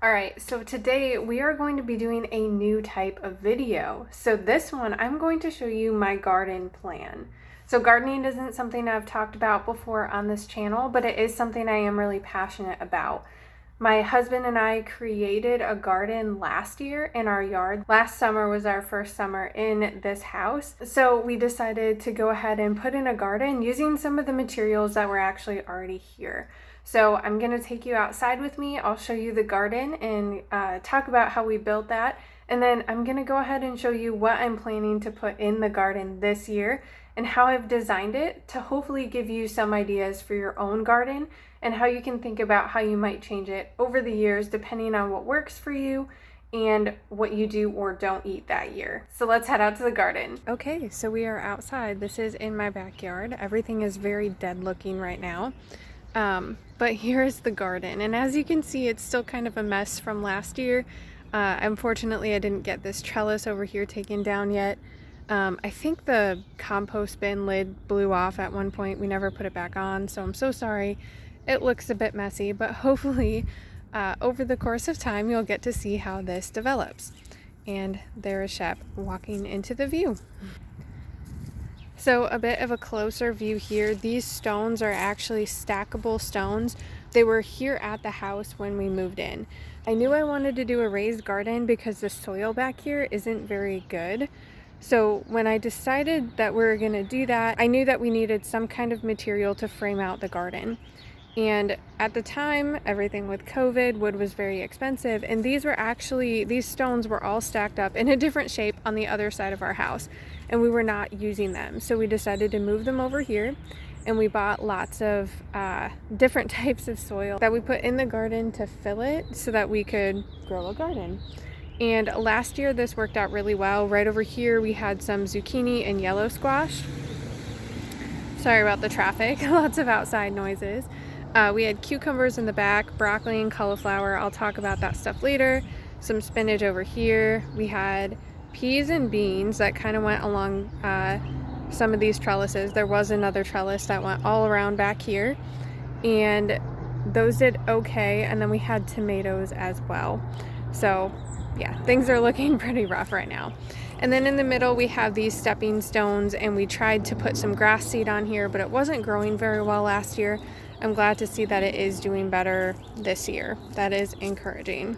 Alright, so today we are going to be doing a new type of video. So this one, I'm going to show you my garden plan. So gardening isn't something I've talked about before on this channel, but it is something I am really passionate about. My husband and I created a garden last year in our yard. Last summer was our first summer in this house. So we decided to go ahead and put in a garden using some of the materials that were actually already here. So I'm going to take you outside with me. I'll show you the garden and talk about how we built that. And then I'm going to go ahead and show you what I'm planning to put in the garden this year and how I've designed it to hopefully give you some ideas for your own garden and how you can think about how you might change it over the years depending on what works for you and what you do or don't eat that year. So let's head out to the garden. Okay, so we are outside. This is in my backyard. Everything is very dead looking right now. But here's the garden, and as you can see, it's still kind of a mess from last year. Unfortunately, I didn't get this trellis over here taken down yet. I think the compost bin lid blew off at one point. We never put it back on, so I'm so sorry. It looks a bit messy, but hopefully over the course of time, you'll get to see how this develops. And there is Shep walking into the view. So a bit of a closer view here. These stones are actually stackable stones. They were here at the house when we moved in. I knew I wanted to do a raised garden because the soil back here isn't very good. So when I decided that we were going to do that, I knew that we needed some kind of material to frame out the garden. And at the time, everything with COVID, wood was very expensive. And these stones were all stacked up in a different shape on the other side of our house. And we were not using them. So we decided to move them over here. And we bought lots of different types of soil that we put in the garden to fill it so that we could grow a garden. And last year, this worked out really well. Right over here, we had some zucchini and yellow squash. Sorry about the traffic, lots of outside noises. We had cucumbers in the back, broccoli and cauliflower. I'll talk about that stuff later. Some spinach over here. We had peas and beans that kind of went along some of these trellises. There was another trellis that went all around back here, and those did okay. And then we had tomatoes as well. So yeah, things are looking pretty rough right now. And then in the middle we have these stepping stones, and we tried to put some grass seed on here, but it wasn't growing very well last year. I'm glad to see that it is doing better this year. That is encouraging.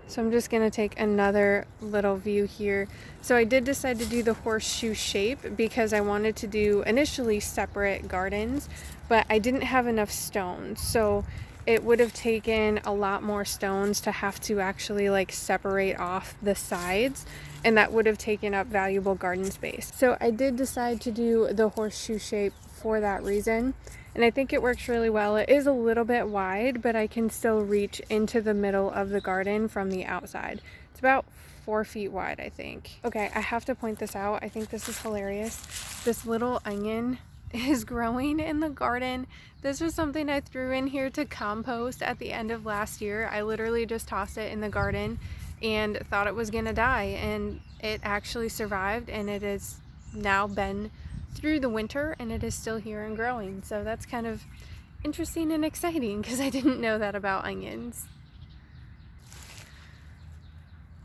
So I'm just going to take another little view here. So I did decide to do the horseshoe shape because I wanted to do initially separate gardens, but I didn't have enough stones. So it would have taken a lot more stones to have to actually like separate off the sides, and that would have taken up valuable garden space. So I did decide to do the horseshoe shape for that reason, and I think it works really well. It is a little bit wide, but I can still reach into the middle of the garden from the outside. It's about 4 feet wide, I think. Okay, I have to point this out. I think this is hilarious. This little onion is growing in the garden. This was something I threw in here to compost at the end of last year. I literally just tossed it in the garden and thought it was gonna die, and it actually survived, and it has now been through the winter and it is still here and growing. So that's kind of interesting and exciting because I didn't know that about onions.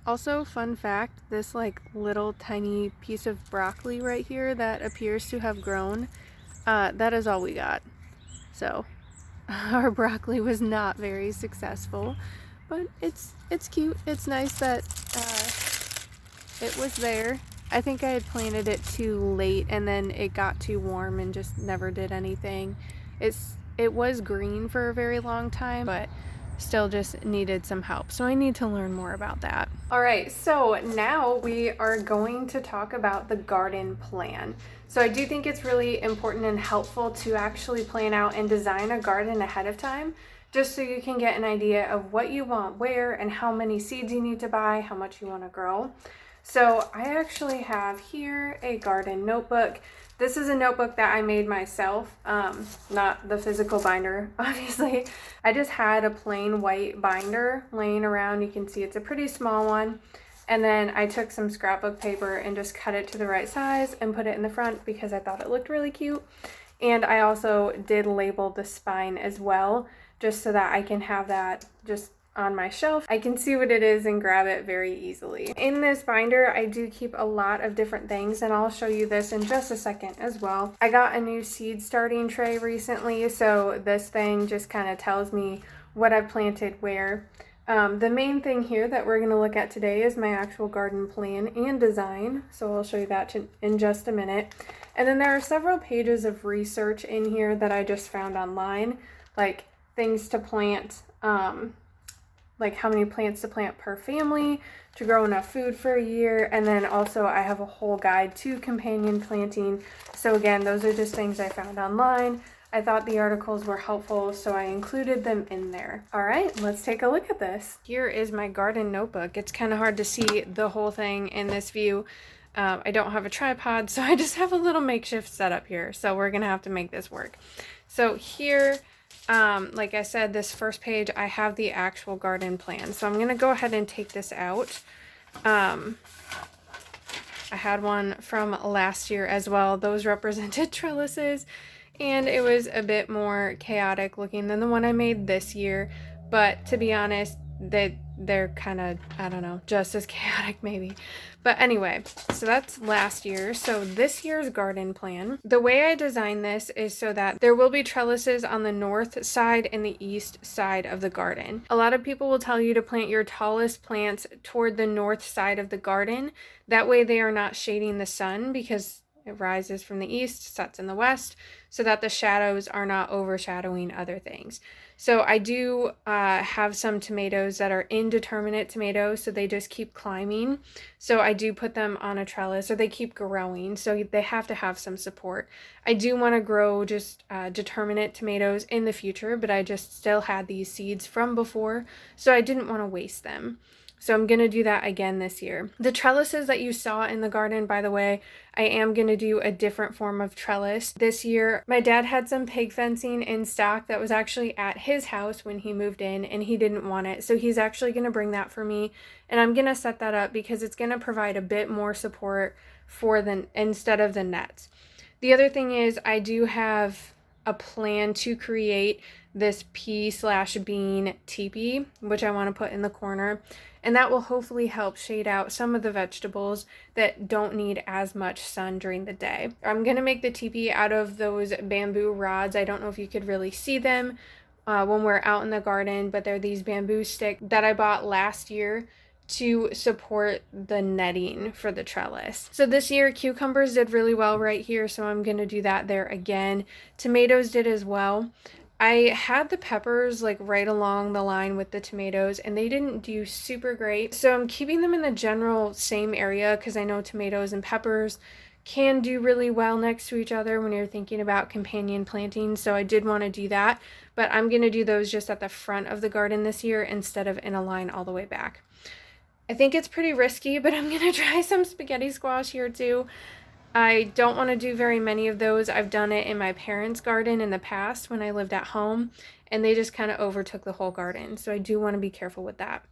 Also, fun fact, this like little tiny piece of broccoli right here that appears to have grown, that is all we got. So our broccoli was not very successful, but it's cute. It's nice that it was there. I think I had planted it too late, and then it got too warm and just never did anything. It was green for a very long time, but still just needed some help. So I need to learn more about that. All right, so now we are going to talk about the garden plan. So I do think it's really important and helpful to actually plan out and design a garden ahead of time, just so you can get an idea of what you want where and how many seeds you need to buy, how much you want to grow. So I actually have here a garden notebook. This is a notebook that I made myself, not the physical binder, obviously. I just had a plain white binder laying around. You can see it's a pretty small one. And then I took some scrapbook paper and just cut it to the right size and put it in the front because I thought it looked really cute. And I also did label the spine as well just so that I can have that just on my shelf. I can see what it is and grab it very easily. In this binder, I do keep a lot of different things, and I'll show you this in just a second as well. I got a new seed starting tray recently, so this thing just kind of tells me what I've planted where. The main thing here that we're going to look at today is my actual garden plan and design, so I'll show you that in just a minute. And then there are several pages of research in here that I just found online, like things to plant, like how many plants to plant per family to grow enough food for a year. And then also I have a whole guide to companion planting. So again, those are just things I found online. I thought the articles were helpful, so I included them in there. All right, let's take a look at this. Here is my garden notebook. It's kind of hard to see the whole thing in this view. I don't have a tripod, so I just have a little makeshift setup here. So we're gonna have to make this work. So here, like I said, this first page, I have the actual garden plan. So I'm gonna go ahead and take this out. I had one from last year as well. Those represented trellises, and it was a bit more chaotic looking than the one I made this year. But to be honest, they're kind of, I don't know, just as chaotic maybe. But anyway, so that's last year. So this year's garden plan, the way I designed this is so that there will be trellises on the north side and the east side of the garden. A lot of people will tell you to plant your tallest plants toward the north side of the garden. That way they are not shading the sun, because it rises from the east, sets in the west, so that the shadows are not overshadowing other things. So I do have some tomatoes that are indeterminate tomatoes, so they just keep climbing. So I do put them on a trellis, or they keep growing, so they have to have some support. I do want to grow just determinate tomatoes in the future, but I just still had these seeds from before, so I didn't want to waste them. So I'm going to do that again this year. The trellises that you saw in the garden, by the way, I am going to do a different form of trellis this year. My dad had some pig fencing in stock that was actually at his house when he moved in, and he didn't want it. So he's actually going to bring that for me, and I'm going to set that up because it's going to provide a bit more support for instead of the nets. The other thing is I do have a plan to create this pea/bean teepee, which I want to put in the corner. And that will hopefully help shade out some of the vegetables that don't need as much sun during the day. I'm going to make the teepee out of those bamboo rods. I don't know if you could really see them when we're out in the garden, but they're these bamboo sticks that I bought last year to support the netting for the trellis. So this year, cucumbers did really well right here, so I'm going to do that there again. Tomatoes did as well. I had the peppers like right along the line with the tomatoes, and they didn't do super great. So I'm keeping them in the general same area because I know tomatoes and peppers can do really well next to each other when you're thinking about companion planting. So I did want to do that, but I'm going to do those just at the front of the garden this year instead of in a line all the way back. I think it's pretty risky, but I'm going to try some spaghetti squash here too. I don't want to do very many of those. I've done it in my parents' garden in the past when I lived at home, and they just kind of overtook the whole garden. So I do want to be careful with that.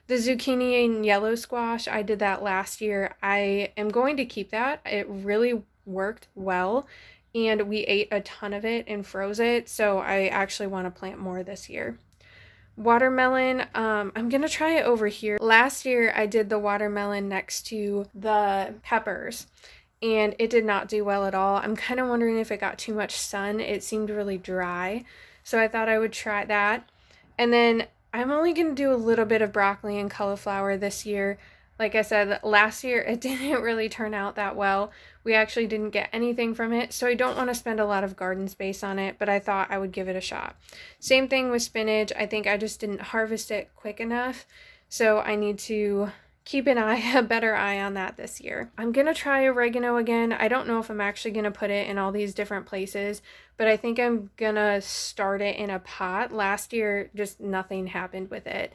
The zucchini and yellow squash, I did that last year. I am going to keep that. It really worked well, and we ate a ton of it and froze it. So I actually want to plant more this year. Watermelon, I'm going to try it over here. Last year, I did the watermelon next to the peppers, and it did not do well at all. I'm kind of wondering if it got too much sun. It seemed really dry, so I thought I would try that. And then I'm only going to do a little bit of broccoli and cauliflower this year. Like I said, last year it didn't really turn out that well. We actually didn't get anything from it, so I don't want to spend a lot of garden space on it, but I thought I would give it a shot. Same thing with spinach. I think I just didn't harvest it quick enough, so I need to keep a better eye on that this year. I'm going to try oregano again. I don't know if I'm actually going to put it in all these different places, but I think I'm going to start it in a pot. Last year, just nothing happened with it.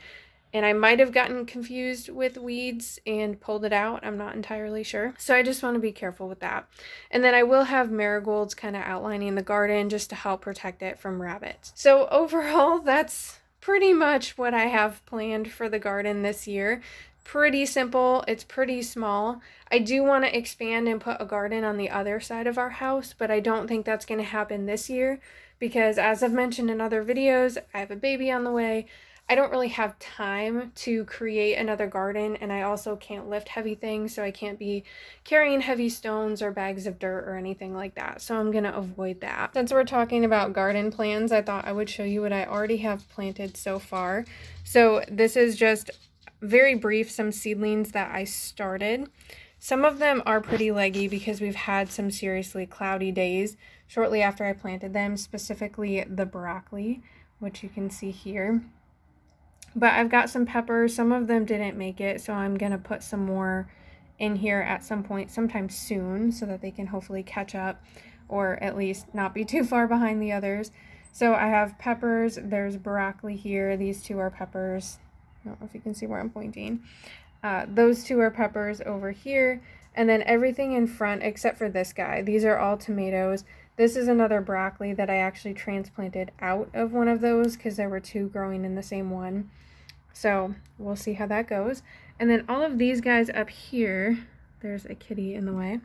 And I might have gotten confused with weeds and pulled it out. I'm not entirely sure. So I just want to be careful with that. And then I will have marigolds kind of outlining the garden just to help protect it from rabbits. So overall, that's pretty much what I have planned for the garden this year. pretty simple. It's pretty small. I do want to expand and put a garden on the other side of our house, but I don't think that's going to happen this year because, as I've mentioned in other videos, I have a baby on the way. I don't really have time to create another garden, and I also can't lift heavy things, so I can't be carrying heavy stones or bags of dirt or anything like that, so I'm gonna avoid that. Since we're talking about garden plans, I thought I would show you what I already have planted so far. So this is just very brief, some seedlings that I started. Some of them are pretty leggy because we've had some seriously cloudy days shortly after I planted them, specifically the broccoli, which you can see here. But I've got some peppers. Some of them didn't make it, so I'm going to put some more in here at some point sometime soon so that they can hopefully catch up or at least not be too far behind the others. So I have peppers. There's broccoli here. These two are peppers. I don't know if you can see where I'm pointing. Those two are peppers over here. And then everything in front except for this guy. These are all tomatoes. This is another broccoli that I actually transplanted out of one of those because there were two growing in the same one. So we'll see how that goes. And then all of these guys up here, there's a kitty in the way.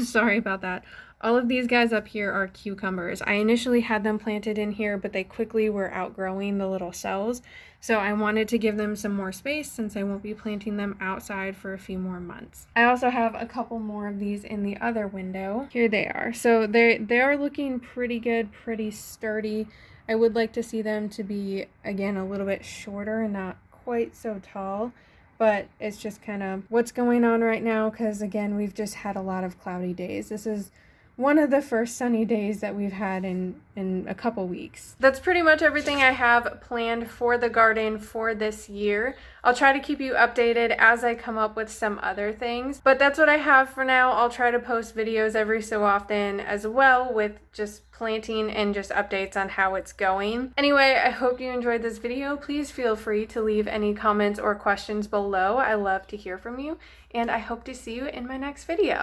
Sorry about that. All of these guys up here are cucumbers. I initially had them planted in here, but they quickly were outgrowing the little cells. So I wanted to give them some more space since I won't be planting them outside for a few more months. I also have a couple more of these in the other window. Here they are. So they are looking pretty good, pretty sturdy. I would like to see them to be, again, a little bit shorter and not quite so tall, but it's just kind of what's going on right now because, again, we've just had a lot of cloudy days. This is one of the first sunny days that we've had in a couple weeks. That's pretty much everything I have planned for the garden for this year. I'll try to keep you updated as I come up with some other things, but that's what I have for now. I'll try to post videos every so often as well with just planting and just updates on how it's going. Anyway, I hope you enjoyed this video. Please feel free to leave any comments or questions below. I love to hear from you, and I hope to see you in my next video.